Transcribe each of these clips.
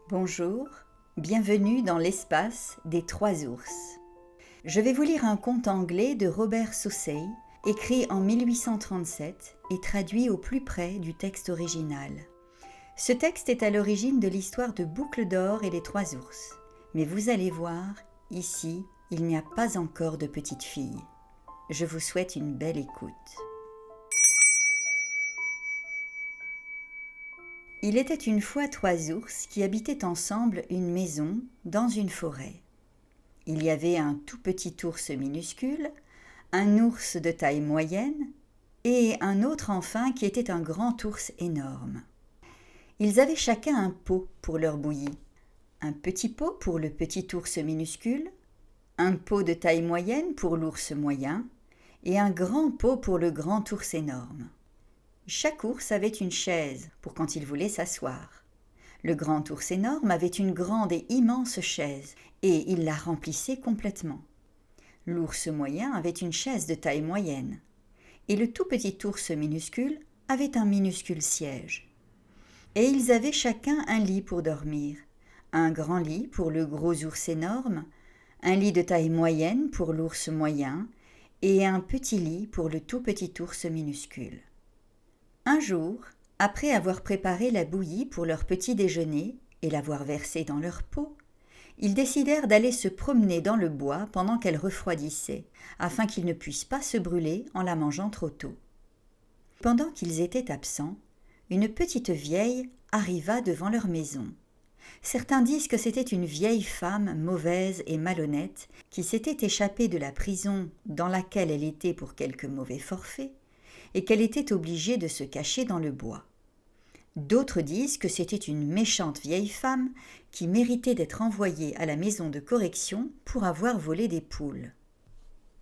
Bonjour, bienvenue dans l'espace des trois ours. Je vais vous lire un conte anglais de Robert Southey, écrit en 1837 et traduit au plus près du texte original. Ce texte est à l'origine de l'histoire de Boucle d'Or et les trois ours. Mais vous allez voir, ici, il n'y a pas encore de petite fille. Je vous souhaite une belle écoute. Il était une fois trois ours qui habitaient ensemble une maison dans une forêt. Il y avait un tout petit ours minuscule, un ours de taille moyenne et un autre enfin qui était un grand ours énorme. Ils avaient chacun un pot pour leur bouillie, un petit pot pour le petit ours minuscule, un pot de taille moyenne pour l'ours moyen et un grand pot pour le grand ours énorme. Chaque ours avait une chaise pour quand il voulait s'asseoir. Le grand ours énorme avait une grande et immense chaise et il la remplissait complètement. L'ours moyen avait une chaise de taille moyenne et le tout petit ours minuscule avait un minuscule siège. Et ils avaient chacun un lit pour dormir, un grand lit pour le gros ours énorme, un lit de taille moyenne pour l'ours moyen et un petit lit pour le tout petit ours minuscule. Un jour, après avoir préparé la bouillie pour leur petit déjeuner et l'avoir versée dans leur pot, ils décidèrent d'aller se promener dans le bois pendant qu'elle refroidissait, afin qu'ils ne puissent pas se brûler en la mangeant trop tôt. Pendant qu'ils étaient absents, une petite vieille arriva devant leur maison. Certains disent que c'était une vieille femme mauvaise et malhonnête qui s'était échappée de la prison dans laquelle elle était pour quelque mauvais forfait, et qu'elle était obligée de se cacher dans le bois. D'autres disent que c'était une méchante vieille femme qui méritait d'être envoyée à la maison de correction pour avoir volé des poules.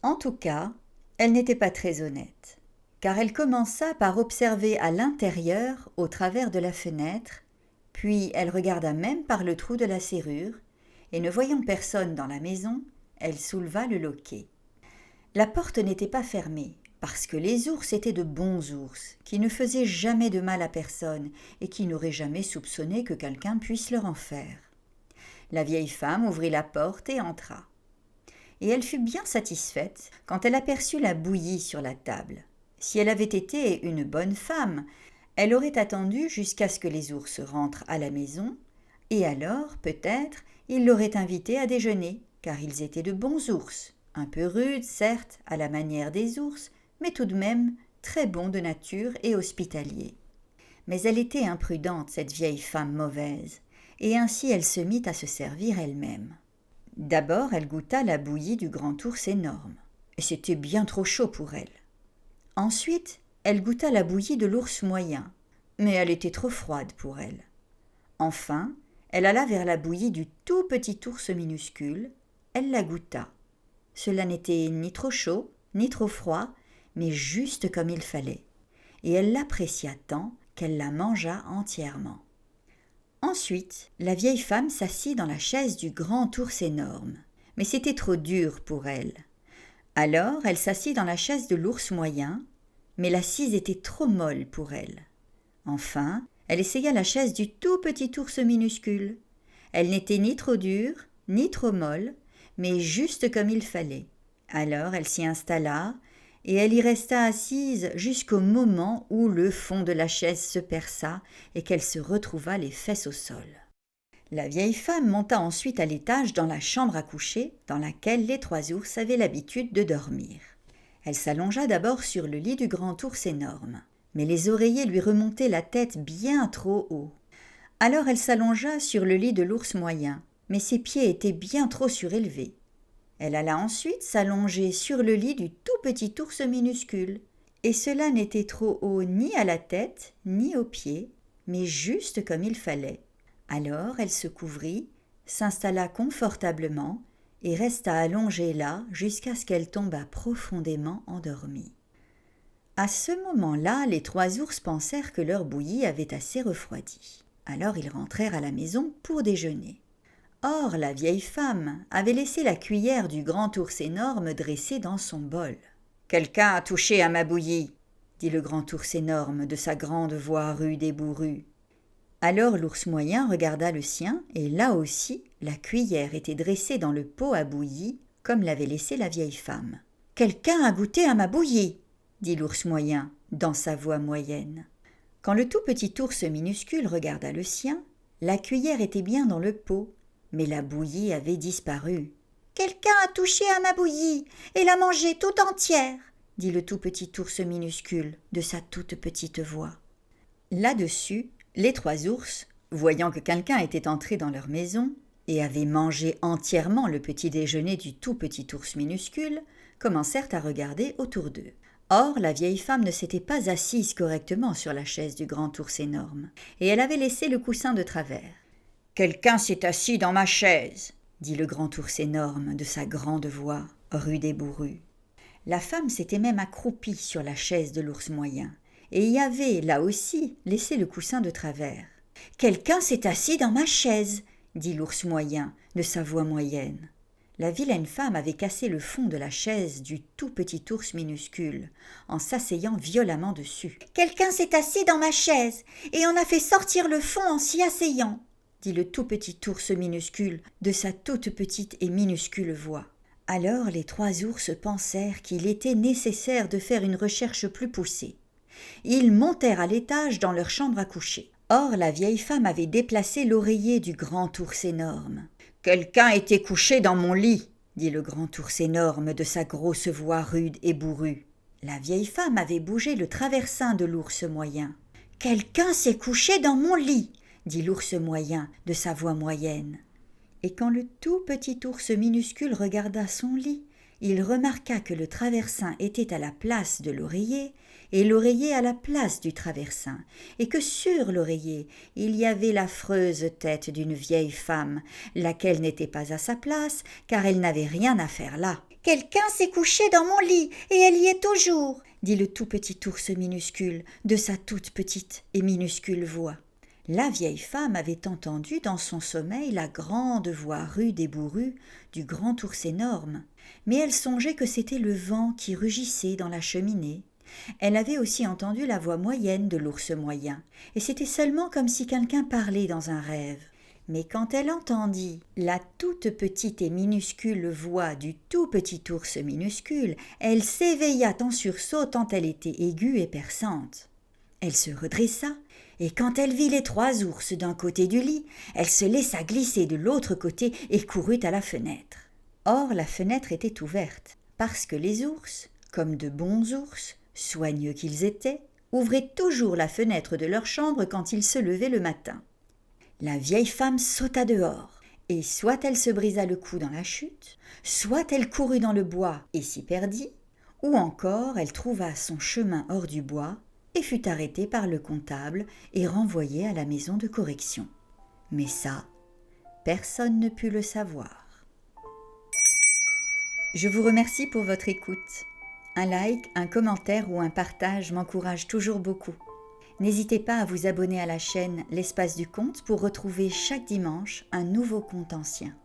En tout cas, elle n'était pas très honnête, car elle commença par observer à l'intérieur, au travers de la fenêtre, puis elle regarda même par le trou de la serrure, et ne voyant personne dans la maison, elle souleva le loquet. La porte n'était pas fermée, parce que les ours étaient de bons ours, qui ne faisaient jamais de mal à personne et qui n'auraient jamais soupçonné que quelqu'un puisse leur en faire. La vieille femme ouvrit la porte et entra. Et elle fut bien satisfaite quand elle aperçut la bouillie sur la table. Si elle avait été une bonne femme, elle aurait attendu jusqu'à ce que les ours rentrent à la maison, et alors, peut-être, ils l'auraient invitée à déjeuner, car ils étaient de bons ours, un peu rudes, certes, à la manière des ours, mais tout de même très bons de nature et hospitaliers. Mais elle était imprudente, cette vieille femme mauvaise, et ainsi elle se mit à se servir elle-même. D'abord, elle goûta la bouillie du grand ours énorme, et c'était bien trop chaud pour elle. Ensuite, elle goûta la bouillie de l'ours moyen, mais elle était trop froide pour elle. Enfin, elle alla vers la bouillie du tout petit ours minuscule, elle la goûta. Cela n'était ni trop chaud, ni trop froid, mais juste comme il fallait, et elle l'apprécia tant qu'elle la mangea entièrement. Ensuite, la vieille femme s'assit dans la chaise du grand ours énorme, mais c'était trop dur pour elle. Alors elle s'assit dans la chaise de l'ours moyen, mais l'assise était trop molle pour elle. Enfin, elle essaya la chaise du tout petit ours minuscule. Elle n'était ni trop dure, ni trop molle, mais juste comme il fallait. Alors elle s'y installa, et elle y resta assise jusqu'au moment où le fond de la chaise se perça et qu'elle se retrouva les fesses au sol. La vieille femme monta ensuite à l'étage dans la chambre à coucher dans laquelle les trois ours avaient l'habitude de dormir. Elle s'allongea d'abord sur le lit du grand ours énorme, mais les oreillers lui remontaient la tête bien trop haut. Alors elle s'allongea sur le lit de l'ours moyen, mais ses pieds étaient bien trop surélevés. Elle alla ensuite s'allonger sur le lit du tout petit ours minuscule, et cela n'était trop haut ni à la tête ni aux pieds, mais juste comme il fallait. Alors elle se couvrit, s'installa confortablement et resta allongée là jusqu'à ce qu'elle tombât profondément endormie. À ce moment-là, les trois ours pensèrent que leur bouillie avait assez refroidi. Alors ils rentrèrent à la maison pour déjeuner. Or, la vieille femme avait laissé la cuillère du grand ours énorme dressée dans son bol. « Quelqu'un a touché à ma bouillie !» dit le grand ours énorme de sa grande voix rude et bourrue. Alors l'ours moyen regarda le sien, et là aussi, la cuillère était dressée dans le pot à bouillie, comme l'avait laissé la vieille femme. « Quelqu'un a goûté à ma bouillie !» dit l'ours moyen, dans sa voix moyenne. Quand le tout petit ours minuscule regarda le sien, la cuillère était bien dans le pot, mais la bouillie avait disparu. « Quelqu'un a touché à ma bouillie et l'a mangée tout entière !» dit le tout petit ours minuscule de sa toute petite voix. Là-dessus, les 3 ours, voyant que quelqu'un était entré dans leur maison et avait mangé entièrement le petit déjeuner du tout petit ours minuscule, commencèrent à regarder autour d'eux. Or, la vieille femme ne s'était pas assise correctement sur la chaise du grand ours énorme, et elle avait laissé le coussin de travers. « Quelqu'un s'est assis dans ma chaise !» dit le grand ours énorme de sa grande voix, rude et bourrue. La femme s'était même accroupie sur la chaise de l'ours moyen, et y avait, là aussi, laissé le coussin de travers. « Quelqu'un s'est assis dans ma chaise !» dit l'ours moyen de sa voix moyenne. La vilaine femme avait cassé le fond de la chaise du tout petit ours minuscule, en s'asseyant violemment dessus. « Quelqu'un s'est assis dans ma chaise, et en a fait sortir le fond en s'y asseyant !» dit le tout petit ours minuscule de sa toute petite et minuscule voix. Alors les 3 ours pensèrent qu'il était nécessaire de faire une recherche plus poussée. Ils montèrent à l'étage dans leur chambre à coucher. Or la vieille femme avait déplacé l'oreiller du grand ours énorme. « Quelqu'un était couché dans mon lit !» dit le grand ours énorme de sa grosse voix rude et bourrue. La vieille femme avait bougé le traversin de l'ours moyen. « Quelqu'un s'est couché dans mon lit !» dit l'ours moyen de sa voix moyenne. Et quand le tout petit ours minuscule regarda son lit, il remarqua que le traversin était à la place de l'oreiller et l'oreiller à la place du traversin, et que sur l'oreiller il y avait l'affreuse tête d'une vieille femme, laquelle n'était pas à sa place, car elle n'avait rien à faire là. « Quelqu'un s'est couché dans mon lit, et elle y est toujours !» dit le tout petit ours minuscule de sa toute petite et minuscule voix. La vieille femme avait entendu dans son sommeil la grande voix rude et bourrue du grand ours énorme, mais elle songeait que c'était le vent qui rugissait dans la cheminée. Elle avait aussi entendu la voix moyenne de l'ours moyen, et c'était seulement comme si quelqu'un parlait dans un rêve. Mais quand elle entendit la toute petite et minuscule voix du tout petit ours minuscule, elle s'éveilla en sursaut tant elle était aiguë et perçante. Elle se redressa, et quand elle vit les 3 ours d'un côté du lit, elle se laissa glisser de l'autre côté et courut à la fenêtre. Or la fenêtre était ouverte, parce que les ours, comme de bons ours, soigneux qu'ils étaient, ouvraient toujours la fenêtre de leur chambre quand ils se levaient le matin. La vieille femme sauta dehors, et soit elle se brisa le cou dans la chute, soit elle courut dans le bois et s'y perdit, ou encore elle trouva son chemin hors du bois et fut arrêtée par le comptable et renvoyée à la maison de correction. Mais ça, personne ne put le savoir. Je vous remercie pour votre écoute. Un like, un commentaire ou un partage m'encourage toujours beaucoup. N'hésitez pas à vous abonner à la chaîne L'Espace du Conte pour retrouver chaque dimanche un nouveau conte ancien.